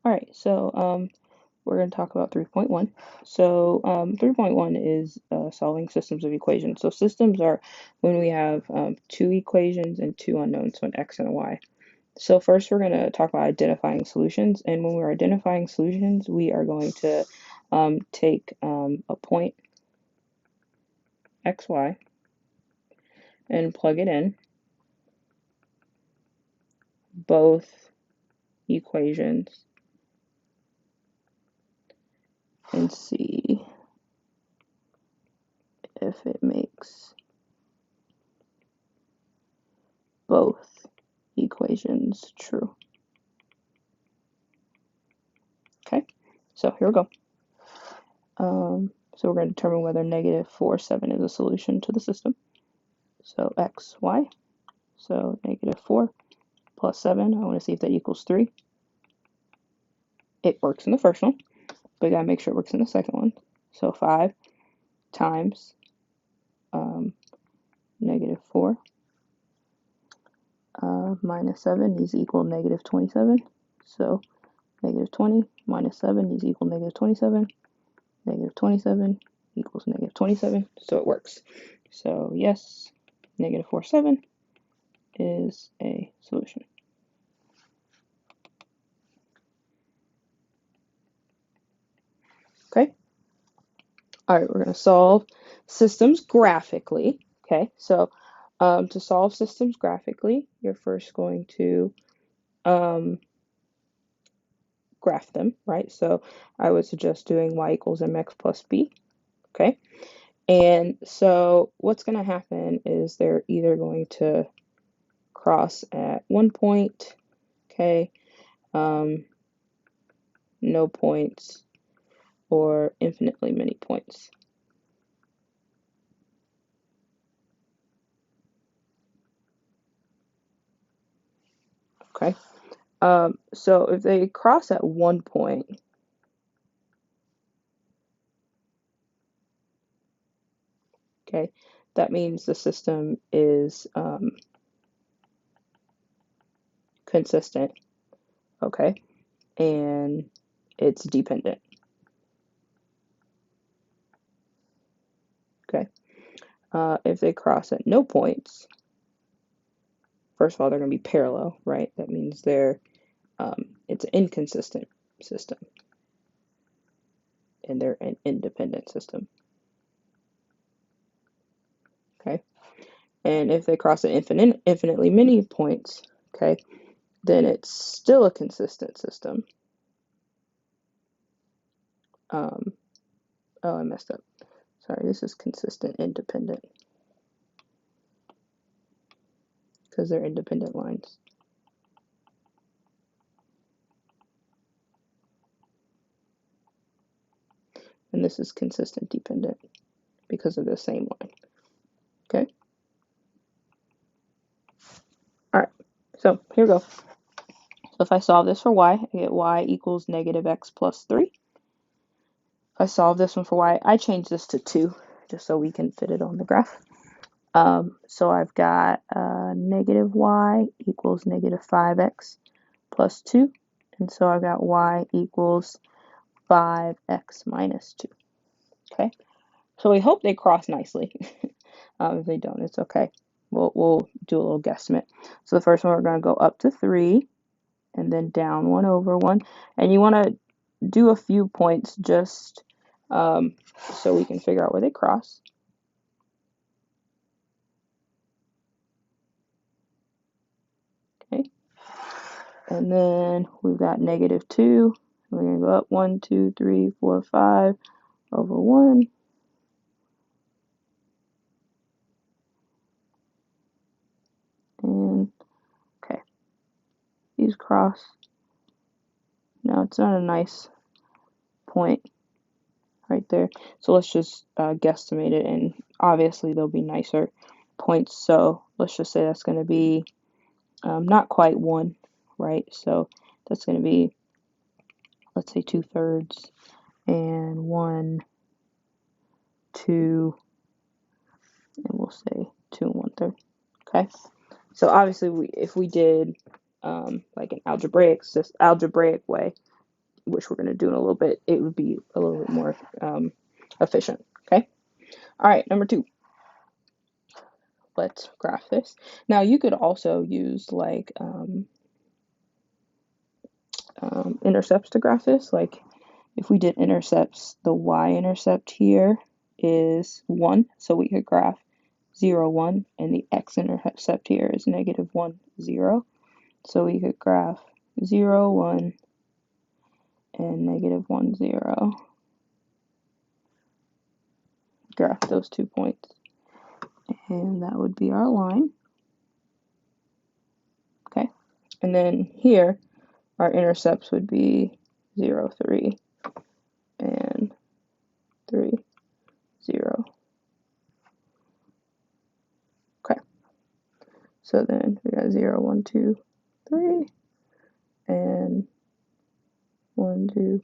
All right, so we're going to talk about 3.1. So 3.1 is solving systems of equations. So systems are when we have two equations and two unknowns, so an x and a y. So first we're going to talk about identifying solutions. And when we're identifying solutions, we are going to take a point xy and plug it in both equations and see if it makes both equations true. Okay, so here we go. So we're going to determine whether negative 4, 7 is a solution to the system. So x, y. So negative 4 plus 7, I want to see if that equals 3. It works in the first one, but I got to make sure it works in the second one. So 5 times negative 4 minus 7 is equal to negative 27. So negative 20 minus 7 is equal to negative 27. Negative 27 equals negative 27. So it works. So yes, negative 4, 7 is a solution. Okay. All right, we're going to solve systems graphically. Okay, so to solve systems graphically, you're first going to graph them, right? So I would suggest doing y equals mx plus b. Okay, and so what's going to happen is they're either going to cross at one point, okay, no points, or infinitely many points. Okay, so if they cross at one point, okay, that means the system is consistent, okay, and it's dependent, okay. If they cross at no points, first of all, they're going to be parallel, right? That means it's an inconsistent system, and they're an independent system, okay. And if they cross at infinitely many points, okay, then it's still a consistent system. Oh, I messed up. Sorry, this is consistent independent because they're independent lines. And this is consistent dependent because of the same line. Okay? Alright, so here we go. So if I solve this for y, I get y equals negative x plus 3. If I solve this one for y, I change this to 2 just so we can fit it on the graph. So I've got negative y equals negative 5x plus 2. And so I've got y equals 5x minus 2. Okay? So we hope they cross nicely. If they don't, it's okay. We'll do a little guesstimate. So the first one, we're going to go up to 3 and then down 1 over 1. And you want to do a few points just so we can figure out where they cross. Okay. And then we've got negative 2. We're going to go up 1, 2, 3, 4, 5 over 1. And okay, these cross. Now it's not a nice point right there. So let's just guesstimate it, and obviously there'll be nicer points. So let's just say that's going to be not quite 1, right? So that's going to be, let's say 2/3 and 1, 2, and we'll say 2 1/3. Okay. So obviously if we did like an algebraic way, which we're going to do in a little bit, it would be a little bit more efficient. Okay. All right, number 2. Let's graph this. Now you could also use like intercepts to graph this. Like if we did intercepts, the y-intercept here is 1, so we could graph 0, 1, and the x-intercept here is negative 1, 0. So we could graph 0, 1, and negative 1, 0. Graph those 2 points. And that would be our line. Okay. And then here, our intercepts would be 0, 3, and 3, 0. Okay. So then we got 0, 1, 2, 3, and 1, 2,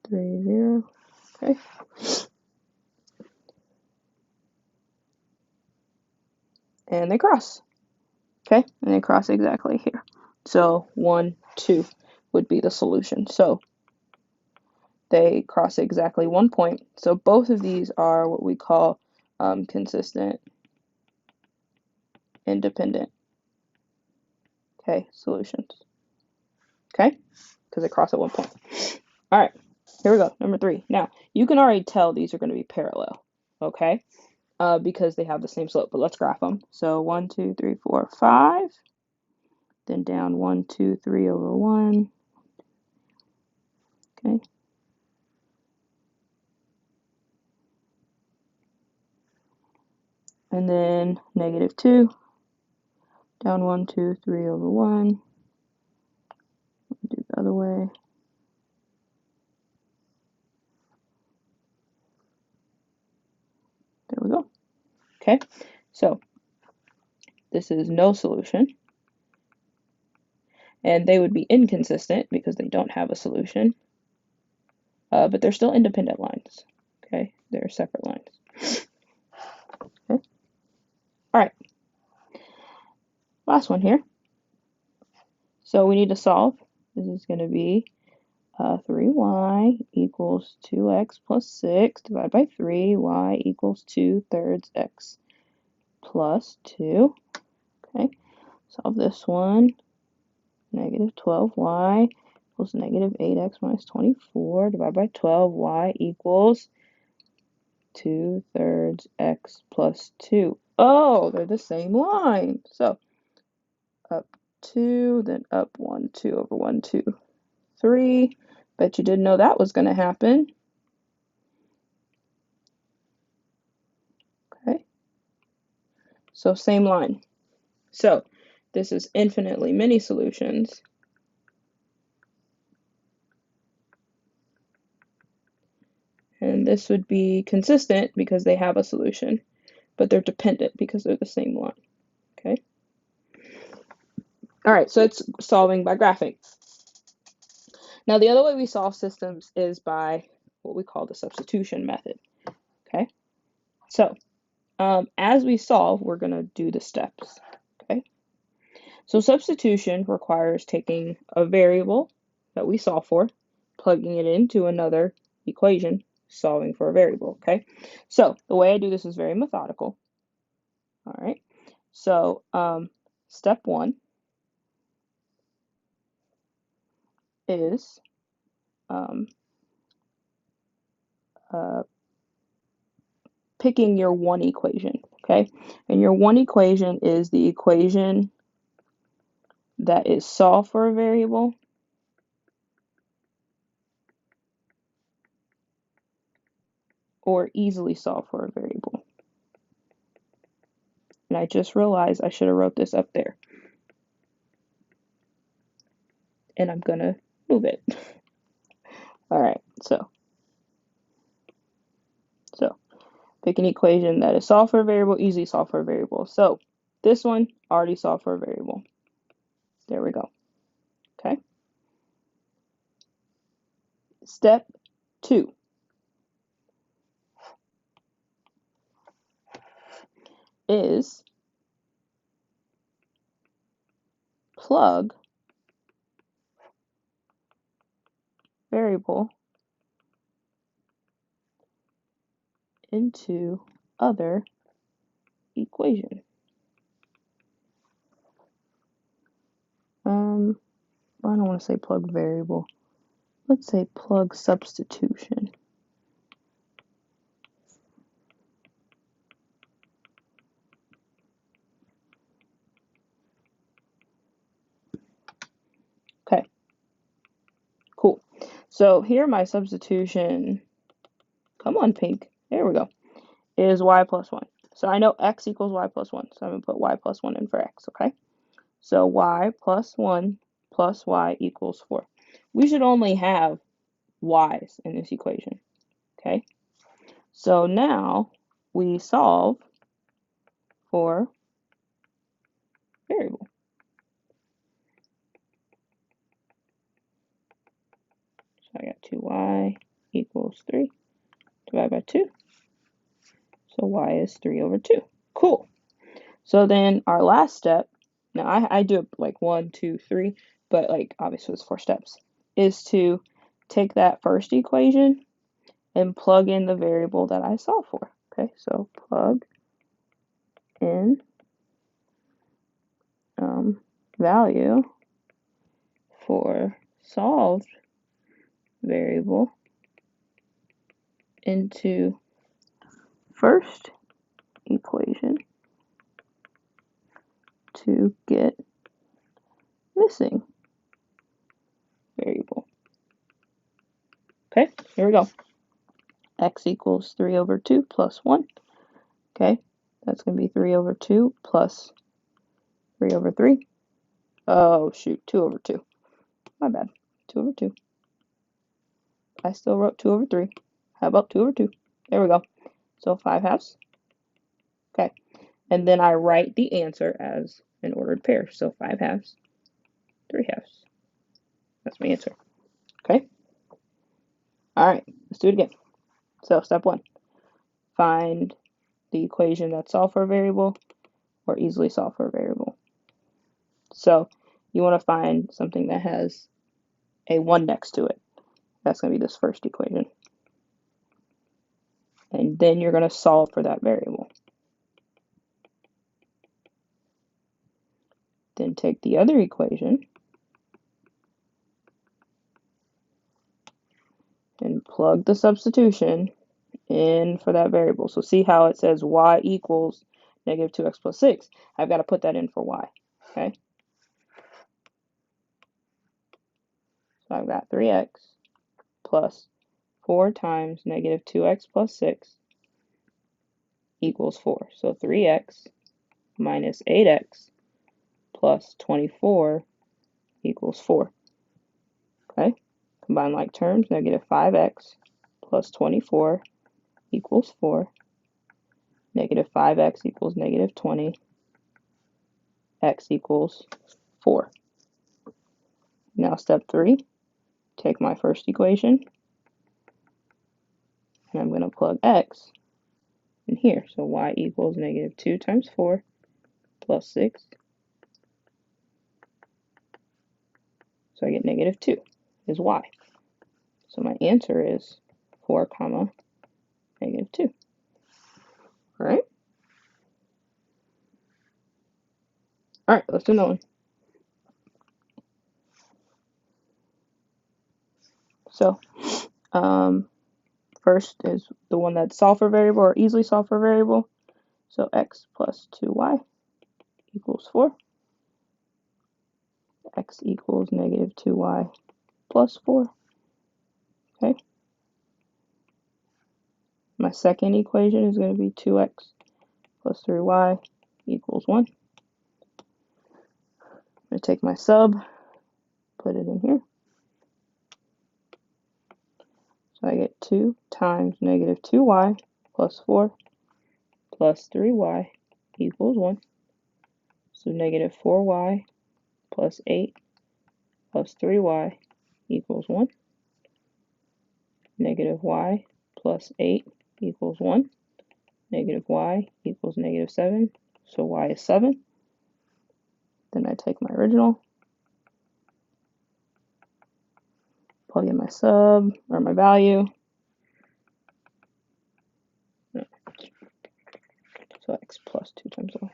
3, 0. Okay. And they cross. Okay, and they cross exactly here. So 1, 2 would be the solution. So they cross exactly 1 point. So both of these are what we call consistent, independent, okay, solutions. Okay, because they cross at 1 point. All right, here we go, number 3. Now, you can already tell these are going to be parallel, okay, because they have the same slope, but let's graph them. So 1, 2, 3, 4, 5. Then down 1, 2, 3 over 1. Okay. And then negative 2. Down 1, 2, 3 over 1. Do the other way. There we go. Okay. So this is no solution. And they would be inconsistent because they don't have a solution. But they're still independent lines. Okay, they're separate lines. Okay. All right. Last one here. So we need to solve. This is going to be 3y equals 2x plus 6 divided by 3. Y equals 2/3 x plus 2. Okay. Solve this one. Negative 12y equals negative 8x minus 24 divided by 12. Y equals 2/3 x plus 2. Oh, they're the same line. So up 2, then up 1, 2 over 1, 2, 3. Bet you didn't know that was going to happen. Okay. So same line. So this is infinitely many solutions. And this would be consistent because they have a solution, but they're dependent because they're the same line. Okay. All right, so it's solving by graphing. Now, the other way we solve systems is by what we call the substitution method. Okay. So as we solve, we're going to do the steps. Okay. So substitution requires taking a variable that we solve for, plugging it into another equation, solving for a variable. Okay. So the way I do this is very methodical. All right. So step 1 is picking your one equation, okay? And your one equation is the equation that is solved for a variable or easily solved for a variable. And I just realized I should have wrote this up there. And I'm gonna move it. All right, so pick an equation that is solved for a variable, easily solved for a variable. So this one already solved for a variable. There we go. Okay. Step 2. Is plug variable into other equation. I don't want to say plug variable. Let's say plug substitution. Okay, cool. So here my substitution, come on pink, there we go, is y plus 1. So I know x equals y plus 1, so I'm going to put y plus 1 in for x, okay? So y plus 1 plus y equals 4. We should only have y's in this equation, okay? So now we solve for variable. So I got 2y equals 3 divided by 2. So y is 3 over 2. Cool. So then our last step, now I do it like 1, 2, 3, but like obviously it's 4 steps, is to take that first equation and plug in the variable that I solved for. Okay, so plug in value for solved variable into first equation to get missing variable. Okay, here we go. X equals 3 over 2 plus 1. Okay, that's going to be 3 over 2 plus 3 over 3. Oh, shoot, 2 over 2. My bad. 2 over 2. I still wrote 2 over 3. How about 2 over 2? There we go. So 5 halves. Okay, and then I write the answer as an ordered pair. So 5 halves, 3 halves. That's my answer. Okay? All right, let's do it again. So step 1, find the equation that's solved for a variable or easily solved for a variable. So you want to find something that has a 1 next to it. That's going to be this first equation. And then you're going to solve for that variable. Then take the other equation and plug the substitution in for that variable. So see how it says y equals negative 2x plus 6. I've got to put that in for y. Okay? So I've got 3x plus 4 times negative 2x plus 6 equals 4. So 3x minus 8x plus 24 equals 4. Okay? Combine like terms, negative 5x plus 24 equals 4. Negative 5x equals negative 20. X equals 4. Now step 3, take my first equation, and I'm going to plug x in here. So y equals negative 2 times 4 plus 6. So I get negative 2 is y. So my answer is 4 comma negative 2. All right? All right, let's do another one. So first is the one that's solved for variable or easily solved for variable. So x plus 2y equals 4. X equals negative 2y plus 4. Okay. My second equation is going to be 2x plus 3y equals 1. I'm going to take my sub, put it in here. So I get 2 times negative 2y plus 4 plus 3y equals 1. So negative 4y plus 8 plus 3y equals 1. Negative y plus 8 equals 1. Negative y equals negative 7. So y is 7. Then I take my original, plug in my sub, or my value. So x plus 2 times y.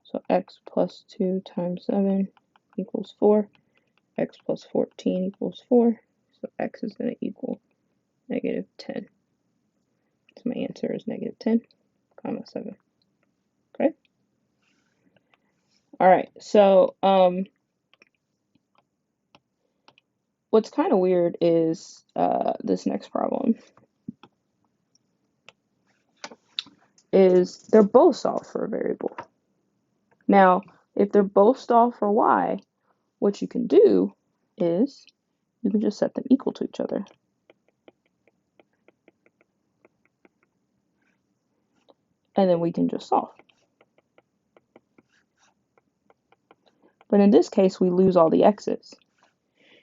So x plus 2 times 7 equals 4. X plus 14 equals 4. So x is going to equal negative 10. So my answer is negative 10, comma 7. Okay? All right, so what's kind of weird is this next problem is they're both solved for a variable. Now, if they're both solved for y, what you can do is you can just set them equal to each other. And then we can just solve. But in this case, we lose all the x's.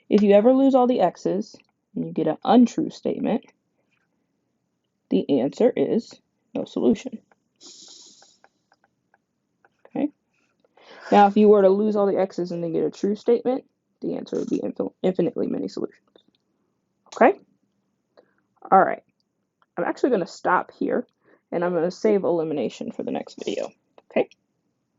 If you ever lose all the x's and you get an untrue statement, the answer is no solution. Okay. Now, if you were to lose all the x's and then get a true statement, the answer would be infinitely many solutions. Okay? All right. I'm actually going to stop here, and I'm going to save elimination for the next video. Okay?